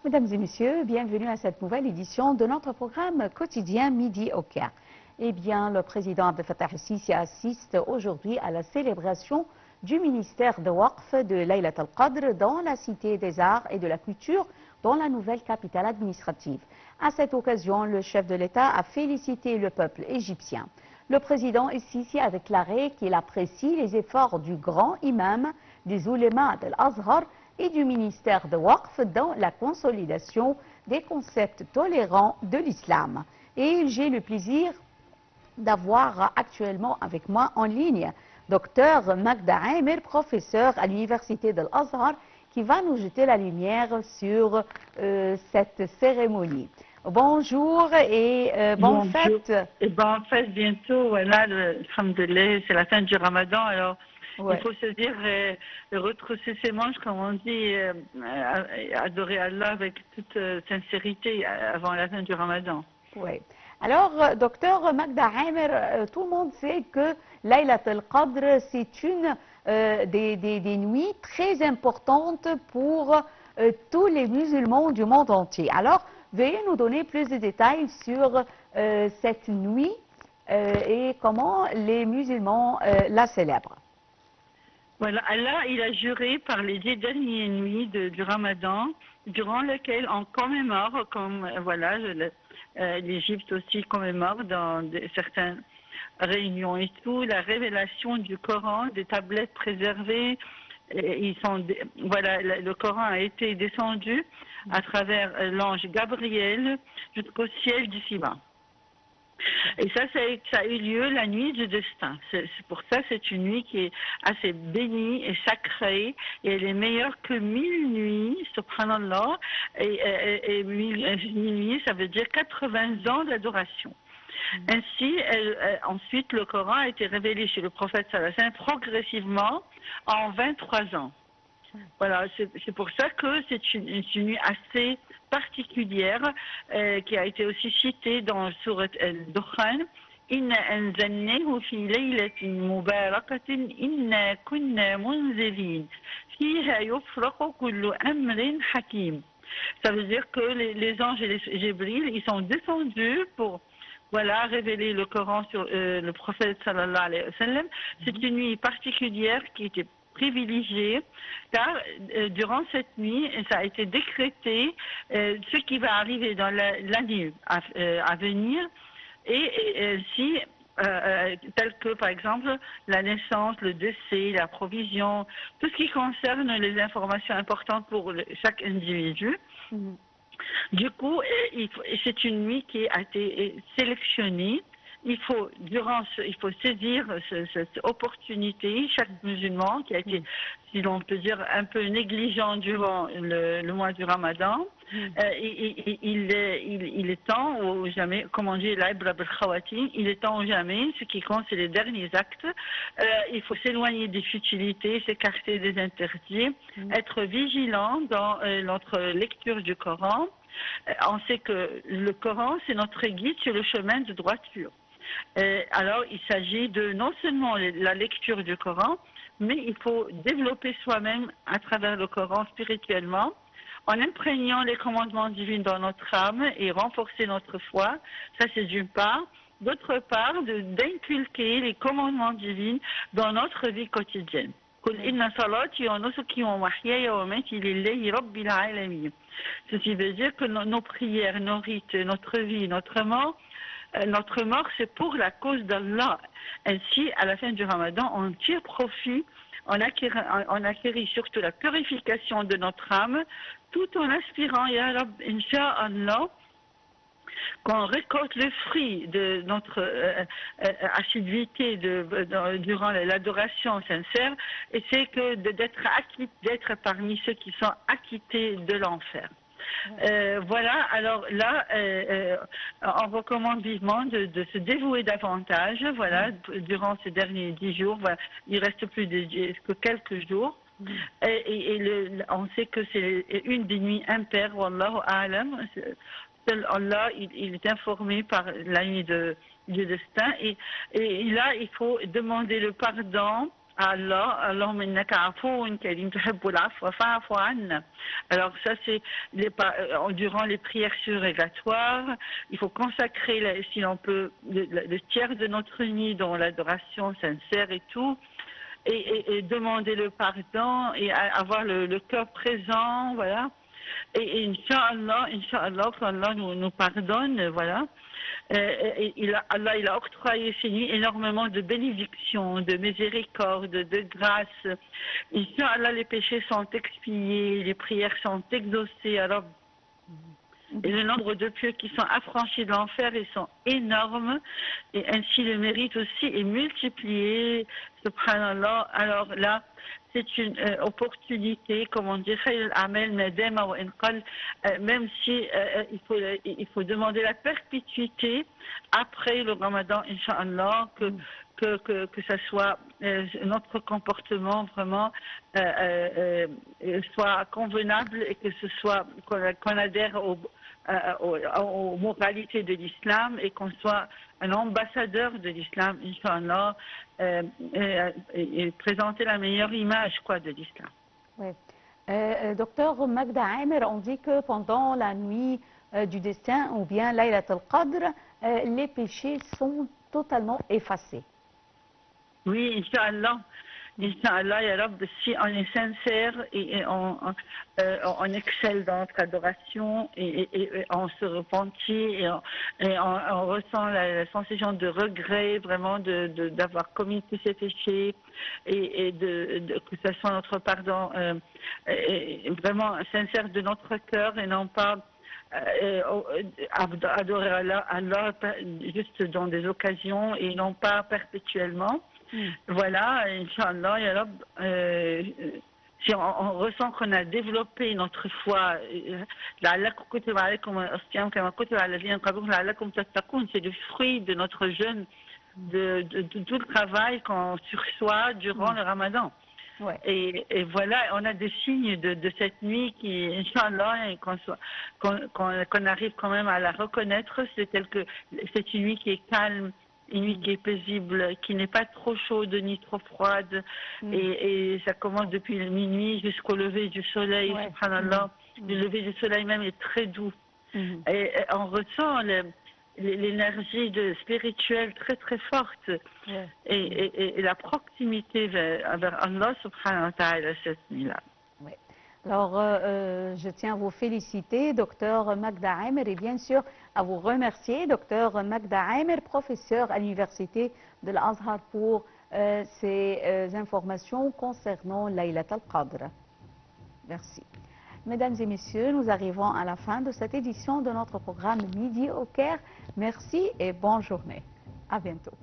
Mesdames et messieurs, bienvenue à cette nouvelle édition de notre programme quotidien Midi au Caire. Eh bien, le président Abdel Fattah el-Sisi assiste aujourd'hui à la célébration du ministère de Waqf de Laylat al-Qadr dans la Cité des Arts et de la Culture, dans la nouvelle capitale administrative. À cette occasion, le chef de l'État a félicité le peuple égyptien. Le président el-Sisi a déclaré qu'il apprécie les efforts du grand imam des oulémas de l'Azhar et du ministère de Waqf dans la consolidation des concepts tolérants de l'islam. Et j'ai le plaisir d'avoir actuellement avec moi en ligne Dr Magda Amer, professeur à l'université de l'Azhar, qui va nous jeter la lumière sur cette cérémonie. Bonjour et bonne fête. Et bonne fête bientôt, voilà, alhamdoulilah, c'est la fin du Ramadan, alors ouais. Il faut se dire, retrousser ses manches, comme on dit, adorer Allah avec toute sincérité avant la fin du Ramadan. Oui. Alors, docteur Magda Amer, tout le monde sait que Laylat al-Qadr, c'est une des nuits très importantes pour tous les musulmans du monde entier. Alors, veuillez nous donner plus de détails sur cette nuit et comment les musulmans la célèbrent. Voilà, Allah, il a juré par les 10 dernières nuits du Ramadan, durant lesquelles on commémore, comme voilà, l'Égypte aussi commémore dans certaines réunions et tout, la révélation du Coran, des tablettes préservées. Voilà, le Coran a été descendu à travers l'ange Gabriel jusqu'au ciel d'ici-bas. Et ça a eu lieu la nuit du destin. C'est pour ça c'est une nuit qui est assez bénie et sacrée. Et elle est meilleure que 1000 nuits, subhanallah. Et 1000 nuits, ça veut dire 80 ans d'adoration. Ainsi, ensuite, le Coran a été révélé chez le prophète sallallahu alayhi wa sallam progressivement en 23 ans. Voilà, c'est pour ça que c'est une nuit assez particulière qui a été aussi citée dans Surat al-Dukhan. Inna anzalnahu fi laylatin mubarakatin inna kunna munzirin fiha yufraqu kullu amrin hakim. Ça veut dire que les anges et les Jibril, ils sont descendus pour voilà, révéler le Coran sur le prophète sallallahu alayhi wa sallam. C'est une nuit particulière qui était privilégié, car durant cette nuit, ça a été décrété ce qui va arriver dans l'année à venir, et si, tel que par exemple la naissance, le décès, la provision, tout ce qui concerne les informations importantes pour chaque individu. Du coup, c'est une nuit qui a été sélectionnée. Il faut saisir cette opportunité, chaque musulman qui a été, si l'on peut dire, un peu négligent durant le mois du Ramadan, il est temps ou jamais, comme on dit, il est temps ou jamais, ce qui compte c'est les derniers actes. Il faut s'éloigner des futilités, s'écarter des interdits, être vigilant dans notre lecture du Coran. On sait que le Coran, c'est notre guide sur le chemin de droiture. Alors, il s'agit de non seulement la lecture du Coran, mais il faut développer soi-même à travers le Coran spirituellement, en imprégnant les commandements divins dans notre âme et renforcer notre foi. Ça, c'est d'une part. D'autre part, d'inculquer les commandements divins dans notre vie quotidienne. Ceci veut dire que nos prières, nos rites, notre vie, notre mort, c'est pour la cause d'Allah. Ainsi, à la fin du Ramadan, on tire profit, on acquérit surtout la purification de notre âme, tout en aspirant, Ya Rab, Inch'Allah, qu'on récolte le fruit de notre assiduité durant l'adoration sincère, et c'est que d'être parmi ceux qui sont acquittés de l'enfer. Voilà, alors là, on recommande vivement de se dévouer davantage, voilà, durant ces derniers 10 jours, voilà, il reste plus que quelques jours, on sait que c'est une des nuits impaires, wallahu a'lam, seul Allah, il est informé par la nuit du destin, et là, il faut demander le pardon Allah, Allahumma innaka afoun karim tuhibbul afwa fa'fu anna. Alors ça c'est durant les prières surrogatoires, il faut consacrer, si l'on peut, le tiers de notre nuit dans l'adoration sincère et tout, et demander le pardon et avoir le cœur présent, voilà. Et Inch'Allah, qu'Allah nous pardonne, voilà. Allah il a octroyé ces nuits énormément de bénédictions, de miséricorde, de grâce. Inch'Allah, les péchés sont expiés, les prières sont exaucées. Alors, et le nombre de pieux qui sont affranchis de l'enfer, ils sont énormes. Et ainsi, le mérite aussi est multiplié. Subhanallah. Alors là, c'est une opportunité, comme on dit, même si il faut demander la perpétuité après le Ramadan, Inch'Allah, que ça soit notre comportement vraiment soit convenable et que ce soit qu'on adhère aux moralités de l'islam et qu'on soit un ambassadeur de l'islam, Inch'Allah, et présenter la meilleure image de l'islam. Oui. Docteur Magda Amer, on dit que pendant la nuit du destin ou bien Laylat al-Qadr, les péchés sont totalement effacés. Oui, Inch'Allah. Inch'Allah, ya Rabb, si on est sincère et on excelle dans notre adoration et on se repentit et on ressent la sensation de regret vraiment d'avoir commis tous ces péchés et que ce soit notre pardon vraiment sincère de notre cœur et non pas adorer Allah juste dans des occasions et non pas perpétuellement. Voilà, Inch'Allah, ya Rab, si on ressent qu'on a développé notre foi, c'est le fruit de notre jeûne, de tout le travail qu'on sursoit durant le Ramadan. Ouais. Et voilà, on a des signes de cette nuit qui, Inch'Allah, qu'on arrive quand même à la reconnaître. C'est une nuit qui est calme, une nuit qui est paisible, qui n'est pas trop chaude ni trop froide. Et ça commence depuis minuit jusqu'au lever du soleil, subhanallah. Le lever du soleil même est très doux. Et on ressent l'énergie spirituelle très très forte et la proximité vers Allah subhanahu wa ta'ala cette nuit-là. Alors, je tiens à vous féliciter, docteur Magda Amer, et bien sûr à vous remercier, docteur Magda Amer, professeur à l'université de l'Azhar, pour ces informations concernant Laylat al-Qadr. Merci. Mesdames et messieurs, nous arrivons à la fin de cette édition de notre programme Midi au Caire. Merci et bonne journée. À bientôt.